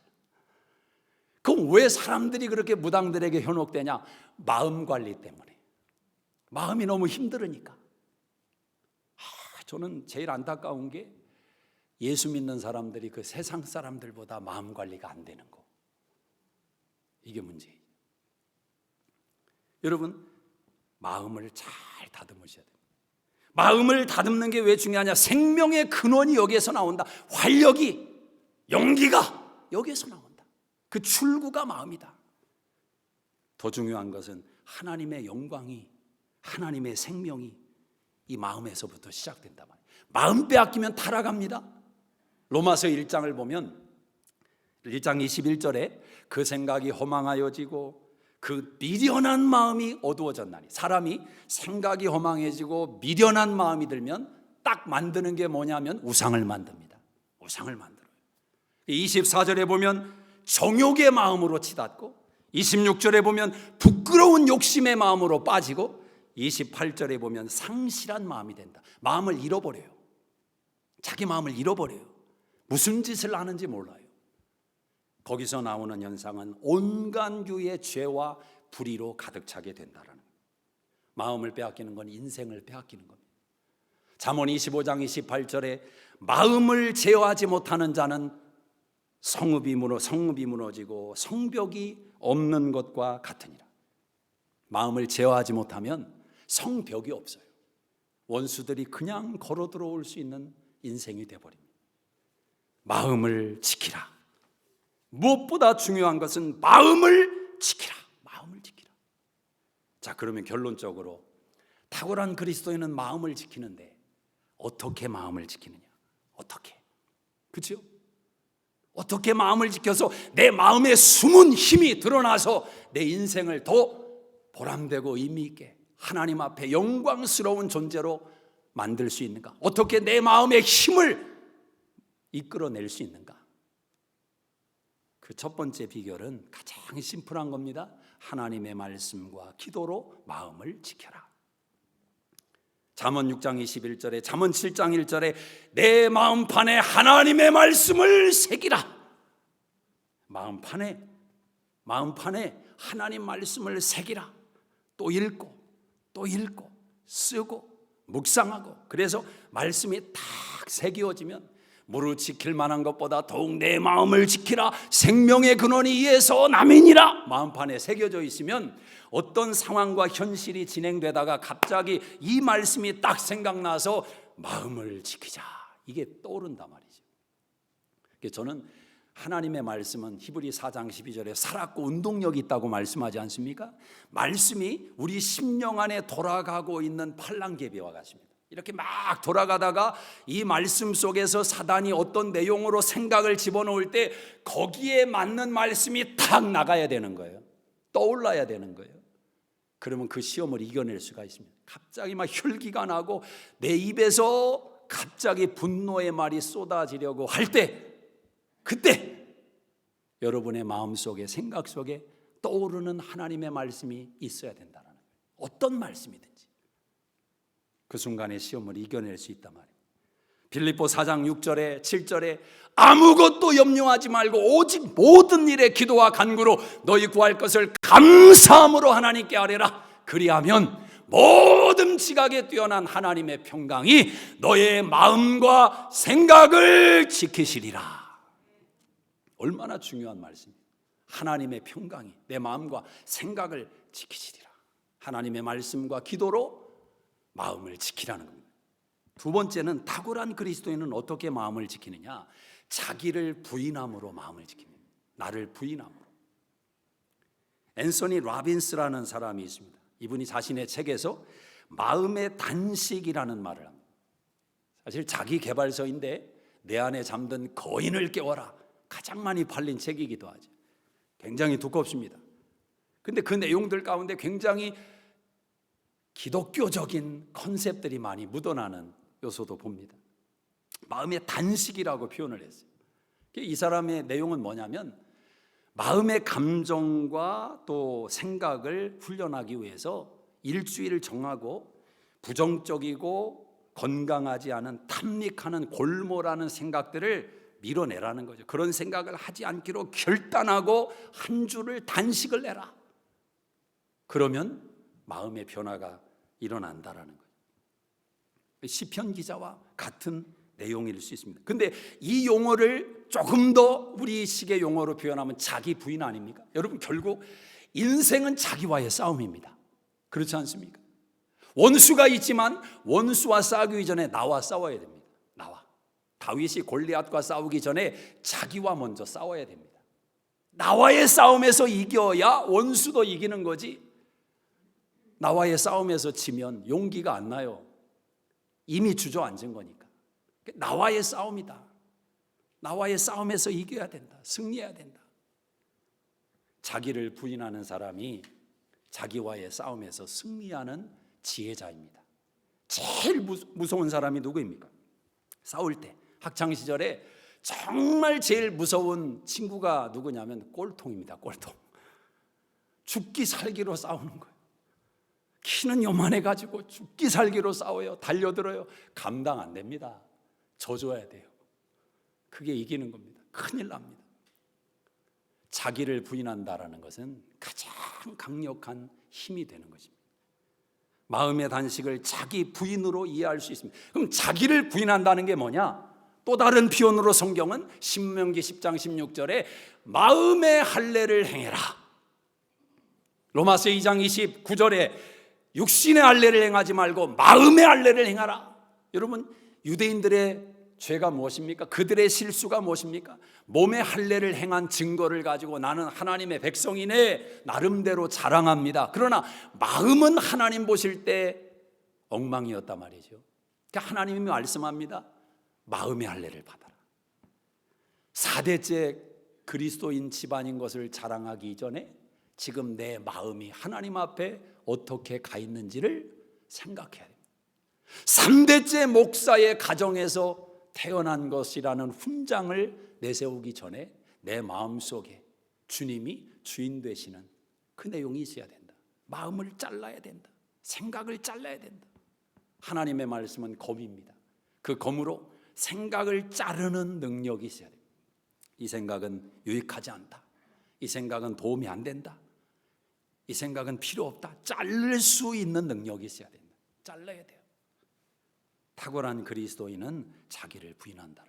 그럼 왜 사람들이 그렇게 무당들에게 현혹되냐? 마음 관리 때문에. 마음이 너무 힘들으니까. 저는 제일 안타까운 게 예수 믿는 사람들이 그 세상 사람들보다 마음 관리가 안 되는 거. 이게 문제예요. 여러분, 마음을 잘 다듬으셔야 돼요. 마음을 다듬는 게 왜 중요하냐? 생명의 근원이 여기에서 나온다. 활력이, 용기가 여기에서 나온다. 그 출구가 마음이다. 더 중요한 것은 하나님의 영광이, 하나님의 생명이 이 마음에서부터 시작된단 말이에요. 마음 빼앗기면 타락합니다. 로마서 1장을 보면 1장 21절에 그 생각이 허망하여지고 그 미련한 마음이 어두워졌나니. 사람이 생각이 허망해지고 미련한 마음이 들면 딱 만드는 게 뭐냐면 우상을 만듭니다. 우상을 만들어요. 24절에 보면 정욕의 마음으로 치닫고 26절에 보면 부끄러운 욕심의 마음으로 빠지고 28절에 보면 상실한 마음이 된다. 마음을 잃어버려요. 자기 마음을 잃어버려요. 무슨 짓을 하는지 몰라요. 거기서 나오는 현상은 온갖 유의 죄와 불의로 가득 차게 된다라는 거예요. 마음을 빼앗기는 건 인생을 빼앗기는 겁니다. 잠언 25장 28절에 마음을 제어하지 못하는 자는 성읍이 무너지고 성벽이 없는 것과 같으니라. 마음을 제어하지 못하면 성벽이 없어요. 원수들이 그냥 걸어 들어올 수 있는 인생이 되어버립니다. 마음을 지키라. 무엇보다 중요한 것은 마음을 지키라. 마음을 지키라. 자, 그러면 결론적으로 탁월한 그리스도인은 마음을 지키는데 어떻게 마음을 지키느냐? 어떻게? 그렇죠? 어떻게 마음을 지켜서 내 마음의 숨은 힘이 드러나서 내 인생을 더 보람되고 의미 있게 하나님 앞에 영광스러운 존재로 만들 수 있는가? 어떻게 내 마음의 힘을 이끌어낼 수 있는가? 그 첫 번째 비결은 가장 심플한 겁니다. 하나님의 말씀과 기도로 마음을 지켜라. 잠언 6장 21절에 잠언 7장 1절에 내 마음판에 하나님의 말씀을 새기라. 마음판에 하나님 말씀을 새기라. 또 읽고 또 읽고 쓰고 묵상하고. 그래서 말씀이 딱 새겨지면 무릇 지킬 만한 것보다 더욱 내 마음을 지키라. 생명의 근원이 이에서 남이니라. 마음판에 새겨져 있으면 어떤 상황과 현실이 진행되다가 갑자기 이 말씀이 딱 생각나서 마음을 지키자. 이게 떠오른단 말이죠. 저는 하나님의 말씀은 히브리 4장 12절에 살았고 운동력이 있다고 말씀하지 않습니까? 말씀이 우리 심령 안에 돌아가고 있는 팔랑개비와 같습니다. 이렇게 막 돌아가다가 이 말씀 속에서 사단이 어떤 내용으로 생각을 집어넣을 때 거기에 맞는 말씀이 탁 나가야 되는 거예요. 떠올라야 되는 거예요. 그러면 그 시험을 이겨낼 수가 있습니다. 갑자기 막 혈기가 나고 내 입에서 갑자기 분노의 말이 쏟아지려고 할 때, 그때 여러분의 마음속에 생각 속에 떠오르는 하나님의 말씀이 있어야 된다는 거예요. 어떤 말씀이든지 그 순간의 시험을 이겨낼 수 있단 말이에요. 빌립보 4장 6절에 7절에 아무것도 염려하지 말고 오직 모든 일에 기도와 간구로 너희 구할 것을 감사함으로 하나님께 아뢰라. 그리하면 모든 지각에 뛰어난 하나님의 평강이 너의 마음과 생각을 지키시리라. 얼마나 중요한 말씀이에요. 하나님의 평강이 내 마음과 생각을 지키시리라. 하나님의 말씀과 기도로 마음을 지키라는 겁니다. 두 번째는 탁월한 그리스도인은 어떻게 마음을 지키느냐? 자기를 부인함으로 마음을 지킵니다. 나를 부인함으로. 앤서니 라빈스라는 사람이 있습니다. 이분이 자신의 책에서 마음의 단식이라는 말을 합니다. 사실 자기 개발서인데 내 안에 잠든 거인을 깨워라, 가장 많이 팔린 책이기도 하죠. 굉장히 두껍습니다. 근데 그 내용들 가운데 굉장히 기독교적인 컨셉들이 많이 묻어나는 요소도 봅니다. 마음의 단식이라고 표현을 했어요. 이 사람의 내용은 뭐냐면 마음의 감정과 또 생각을 훈련하기 위해서 일주일을 정하고 부정적이고 건강하지 않은 탐닉하는 골몰하는 생각들을 밀어내라는 거죠. 그런 생각을 하지 않기로 결단하고 한 주를 단식을 내라. 그러면 마음의 변화가 일어난다라는 거예요. 시편 기자와 같은 내용일 수 있습니다. 근데 이 용어를 조금 더 우리식의 용어로 표현하면 자기 부인 아닙니까? 여러분, 결국 인생은 자기와의 싸움입니다. 그렇지 않습니까? 원수가 있지만 원수와 싸우기 전에 나와 싸워야 됩니다. 나와. 다윗이 골리앗과 싸우기 전에 자기와 먼저 싸워야 됩니다. 나와의 싸움에서 이겨야 원수도 이기는 거지, 나와의 싸움에서 지면 용기가 안 나요. 이미 주저앉은 거니까. 나와의 싸움이다. 나와의 싸움에서 이겨야 된다. 승리해야 된다. 자기를 부인하는 사람이 자기와의 싸움에서 승리하는 지혜자입니다. 제일 무서운 사람이 누구입니까? 싸울 때, 학창시절에 정말 제일 무서운 친구가 누구냐면 꼴통입니다. 꼴통. 죽기 살기로 싸우는 거예요. 키는 요만해가지고 죽기 살기로 싸워요. 달려들어요. 감당 안 됩니다. 져줘야 돼요. 그게 이기는 겁니다. 큰일 납니다. 자기를 부인한다라는 것은 가장 강력한 힘이 되는 것입니다. 마음의 단식을 자기 부인으로 이해할 수 있습니다. 그럼 자기를 부인한다는 게 뭐냐? 또 다른 표현으로 성경은 신명기 10장 16절에 마음의 할례를 행해라. 로마서 2장 29절에 육신의 할례를 행하지 말고 마음의 할례를 행하라. 여러분, 유대인들의 죄가 무엇입니까? 그들의 실수가 무엇입니까? 몸의 할례를 행한 증거를 가지고 나는 하나님의 백성이네 나름대로 자랑합니다. 그러나 마음은 하나님 보실 때 엉망이었단 말이죠. 그러니까 하나님이 말씀합니다. 마음의 할례를 받아라. 4대째 그리스도인 집안인 것을 자랑하기 전에 지금 내 마음이 하나님 앞에 어떻게 가 있는지를 생각해야 됩니다. 3대째 목사의 가정에서 태어난 것이라는 훈장을 내세우기 전에 내 마음속에 주님이 주인 되시는 그 내용이 있어야 된다. 마음을 잘라야 된다. 생각을 잘라야 된다. 하나님의 말씀은 검입니다. 그 검으로 생각을 자르는 능력이 있어야 됩니다. 이 생각은 유익하지 않다. 이 생각은 도움이 안 된다. 이 생각은 필요 없다. 자를 수 있는 능력이 있어야 된다. 잘라야 돼요. 탁월한 그리스도인은 자기를 부인한다.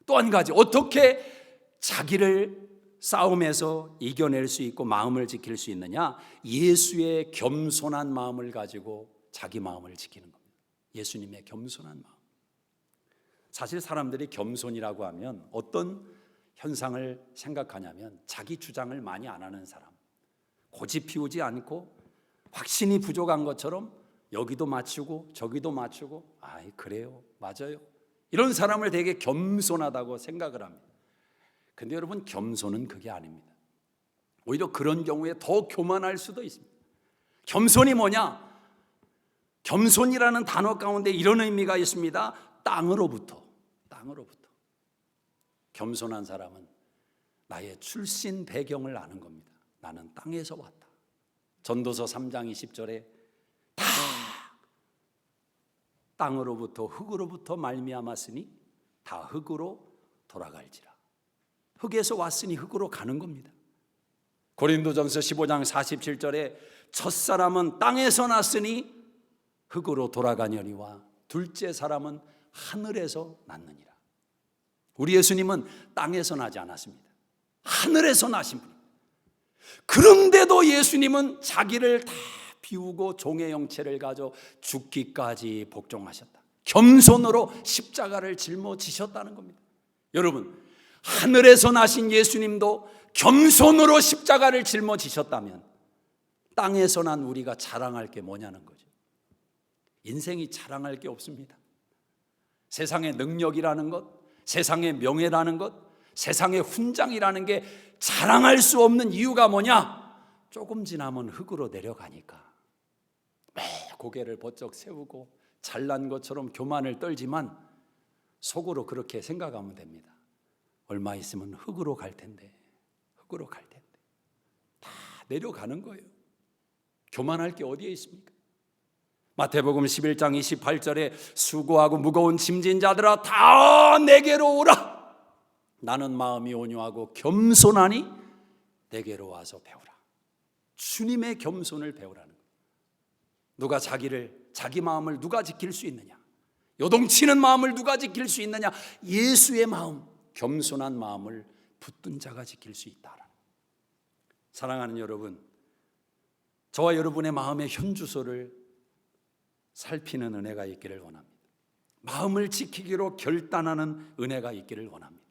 또 한 가지, 어떻게 자기를 싸움에서 이겨낼 수 있고 마음을 지킬 수 있느냐? 예수의 겸손한 마음을 가지고 자기 마음을 지키는 겁니다. 예수님의 겸손한 마음. 사실 사람들이 겸손이라고 하면 어떤 현상을 생각하냐면 자기 주장을 많이 안 하는 사람, 고집 피우지 않고 확신이 부족한 것처럼 여기도 맞추고 저기도 맞추고, 아이 그래요, 맞아요, 이런 사람을 되게 겸손하다고 생각을 합니다. 근데 여러분, 겸손은 그게 아닙니다. 오히려 그런 경우에 더 교만할 수도 있습니다. 겸손이 뭐냐? 겸손이라는 단어 가운데 이런 의미가 있습니다. 땅으로부터. 겸손한 사람은 나의 출신 배경을 아는 겁니다. 나는 땅에서 왔다. 전도서 3장 20절에 다 땅으로부터 흙으로부터 말미암았으니 다 흙으로 돌아갈지라. 흙에서 왔으니 흙으로 가는 겁니다. 고린도전서 15장 47절에 첫사람은 땅에서 났으니 흙으로 돌아가려니와 둘째 사람은 하늘에서 났느니라. 우리 예수님은 땅에서 나지 않았습니다. 하늘에서 나신 분입니다. 그런데도 예수님은 자기를 다 비우고 종의 형체를 가져 죽기까지 복종하셨다. 겸손으로 십자가를 짊어지셨다는 겁니다. 여러분, 하늘에서 나신 예수님도 겸손으로 십자가를 짊어지셨다면 땅에서 난 우리가 자랑할 게 뭐냐는 거죠. 인생이 자랑할 게 없습니다. 세상의 능력이라는 것, 세상의 명예라는 것, 세상의 훈장이라는 게 자랑할 수 없는 이유가 뭐냐? 조금 지나면 흙으로 내려가니까. 매 고개를 번쩍 세우고 잘난 것처럼 교만을 떨지만 속으로 그렇게 생각하면 됩니다. 얼마 있으면 흙으로 갈 텐데, 흙으로 갈 텐데. 다 내려가는 거예요. 교만할 게 어디에 있습니까? 마태복음 11장 28절에 수고하고 무거운 짐진 자들아 다 내게로 오라. 나는 마음이 온유하고 겸손하니 내게로 와서 배우라. 주님의 겸손을 배우라는 거예요. 누가 자기 마음을 누가 지킬 수 있느냐? 요동치는 마음을 누가 지킬 수 있느냐? 예수의 마음, 겸손한 마음을 붙든 자가 지킬 수 있다. 사랑하는 여러분, 저와 여러분의 마음의 현주소를 살피는 은혜가 있기를 원합니다. 마음을 지키기로 결단하는 은혜가 있기를 원합니다.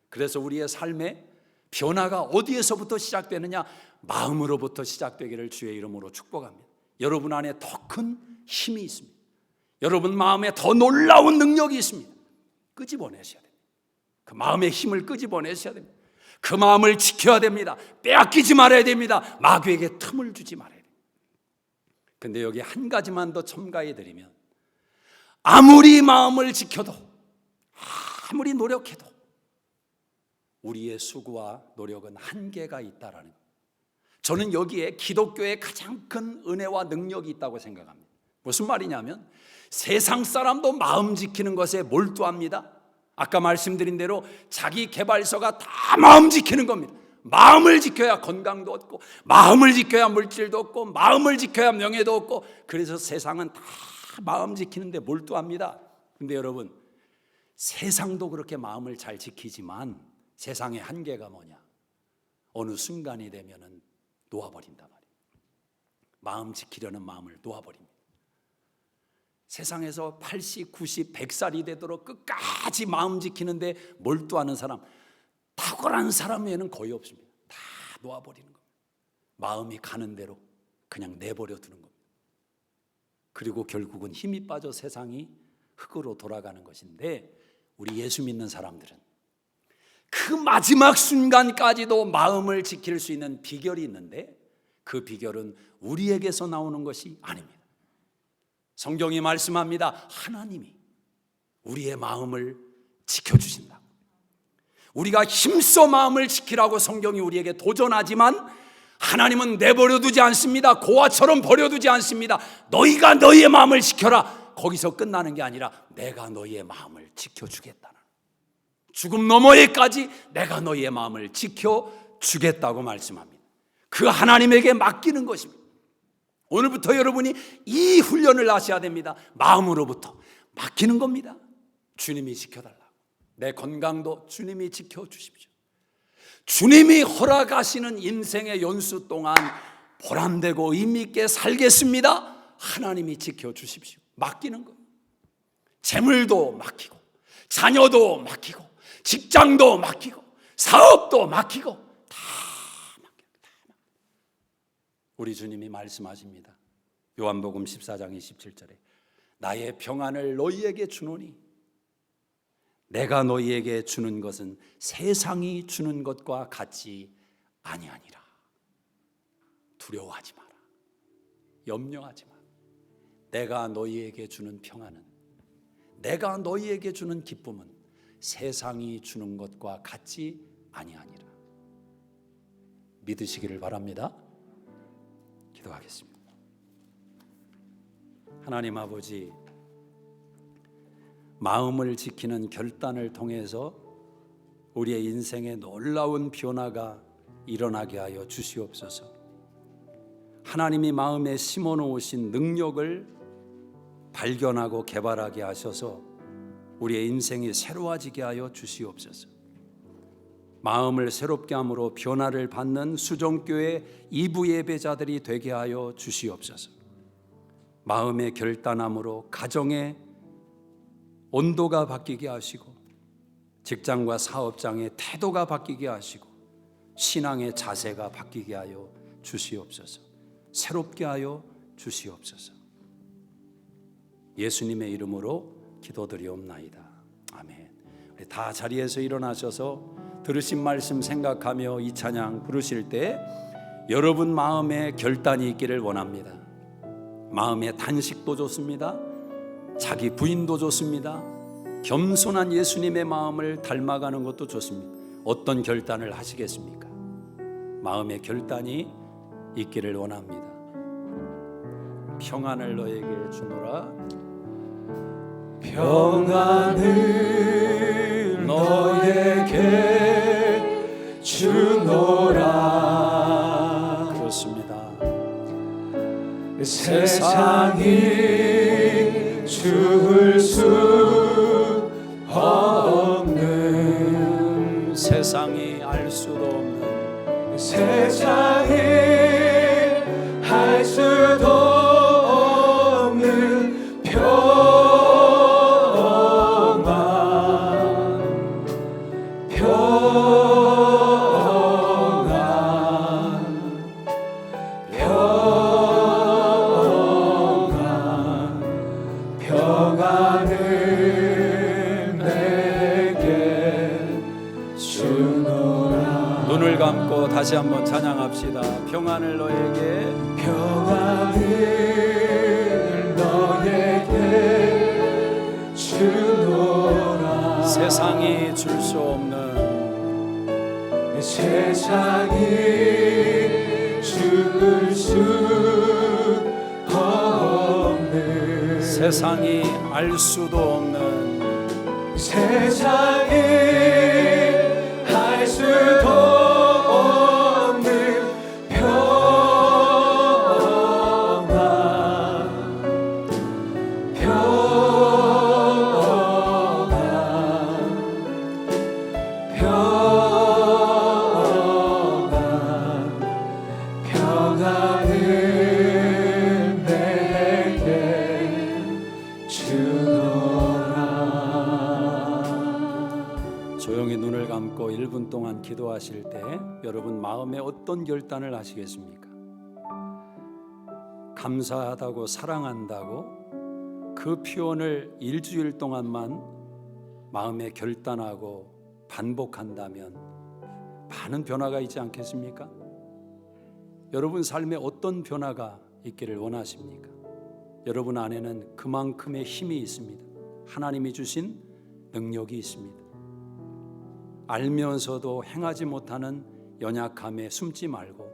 그래서 우리의 삶의 변화가 어디에서부터 시작되느냐? 마음으로부터 시작되기를 주의 이름으로 축복합니다. 여러분 안에 더 큰 힘이 있습니다. 여러분 마음에 더 놀라운 능력이 있습니다. 끄집어내셔야 됩니다. 그 마음의 힘을 끄집어내셔야 됩니다. 그 마음을 지켜야 됩니다. 빼앗기지 말아야 됩니다. 마귀에게 틈을 주지 말아야 됩니다. 근데 여기 한 가지만 더 첨가해 드리면, 아무리 마음을 지켜도, 아무리 노력해도 우리의 수고와 노력은 한계가 있다라는 것. 저는 여기에 기독교의 가장 큰 은혜와 능력이 있다고 생각합니다. 무슨 말이냐면 세상 사람도 마음 지키는 것에 몰두합니다. 아까 말씀드린 대로 자기 개발서가 다 마음 지키는 겁니다. 마음을 지켜야 건강도 얻고, 마음을 지켜야 물질도 얻고, 마음을 지켜야 명예도 얻고, 그래서 세상은 다 마음 지키는 데 몰두합니다. 근데 여러분, 세상도 그렇게 마음을 잘 지키지만 세상의 한계가 뭐냐? 어느 순간이 되면은 놓아버린단 말이에요. 마음 지키려는 마음을 놓아버립니다. 세상에서 80, 90, 100살이 되도록 끝까지 마음 지키는데 몰두하는 사람, 탁월한 사람 외에는 거의 없습니다. 다 놓아버리는 겁니다. 마음이 가는 대로 그냥 내버려 두는 겁니다. 그리고 결국은 힘이 빠져 세상이 흙으로 돌아가는 것인데, 우리 예수 믿는 사람들은 그 마지막 순간까지도 마음을 지킬 수 있는 비결이 있는데, 그 비결은 우리에게서 나오는 것이 아닙니다. 성경이 말씀합니다. 하나님이 우리의 마음을 지켜주신다. 우리가 힘써 마음을 지키라고 성경이 우리에게 도전하지만 하나님은 내버려두지 않습니다. 고아처럼 버려두지 않습니다. 너희가 너희의 마음을 지켜라. 거기서 끝나는 게 아니라 내가 너희의 마음을 지켜주겠다는, 죽음 너머에까지 내가 너희의 마음을 지켜주겠다고 말씀합니다. 그 하나님에게 맡기는 것입니다. 오늘부터 여러분이 이 훈련을 하셔야 됩니다. 마음으로부터 맡기는 겁니다. 주님이 지켜달라고. 내 건강도 주님이 지켜주십시오. 주님이 허락하시는 인생의 연수 동안 보람되고 의미있게 살겠습니다. 하나님이 지켜주십시오. 맡기는 거예요. 재물도 맡기고, 자녀도 맡기고, 직장도 맡기고, 사업도 맡기고, 우리 주님이 말씀하십니다. 요한복음 14장 27절에 나의 평안을 너희에게 주노니 내가 너희에게 주는 것은 세상이 주는 것과 같지 아니하니라. 두려워하지 마라. 염려하지 마라. 내가 너희에게 주는 평안은, 내가 너희에게 주는 기쁨은 세상이 주는 것과 같지 아니하니라. 믿으시기를 바랍니다. 기도하겠습니다. 하나님 아버지, 마음을 지키는 결단을 통해서 우리의 인생에 놀라운 변화가 일어나게 하여 주시옵소서. 하나님이 마음에 심어놓으신 능력을 발견하고 개발하게 하셔서 우리의 인생이 새로워지게 하여 주시옵소서. 마음을 새롭게 함으로 변화를 받는 수종교회 2부 예배자들이 되게 하여 주시옵소서. 마음의 결단함으로 가정의 온도가 바뀌게 하시고, 직장과 사업장의 태도가 바뀌게 하시고, 신앙의 자세가 바뀌게 하여 주시옵소서. 새롭게 하여 주시옵소서. 예수님의 이름으로 기도드리옵나이다. 아멘. 우리 다 자리에서 일어나셔서 들으신 말씀 생각하며 이 찬양 부르실 때 여러분 마음에 결단이 있기를 원합니다. 마음의 단식도 좋습니다. 자기 부인도 좋습니다. 겸손한 예수님의 마음을 닮아가는 것도 좋습니다. 어떤 결단을 하시겠습니까? 마음의 결단이 있기를 원합니다. 평안을 너에게 주노라. 평안을 너에게 주노라. 그렇습니다. 세상이 줄 수 없는, 세상이 알 수도 없는, 세상이 할 수도 없는 평안을 내게 주노라. 눈을 감고 다시 한번 찬양합시다. 평안을 너에게, 평안을 너에게 주노라. 세상이 줄 수 없는, 세상이 줄 수 없는, 세상이 알 수도 없는, 세상이 할 수도 없는 평안을 내게 주노라. 조용히 눈을 감고 1분 동안 기도하실 때 여러분 마음에 어떤 결단을 하시겠습니까? 감사하다고 사랑한다고 그 표현을 일주일 동안만 마음에 결단하고 반복한다면 많은 변화가 있지 않겠습니까? 여러분 삶에 어떤 변화가 있기를 원하십니까? 여러분 안에는 그만큼의 힘이 있습니다. 하나님이 주신 능력이 있습니다. 알면서도 행하지 못하는 연약함에 숨지 말고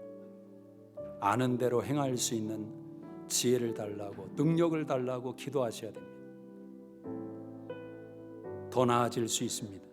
아는 대로 행할 수 있는 지혜를 달라고, 능력을 달라고 기도하셔야 됩니다. 더 나아질 수 있습니다.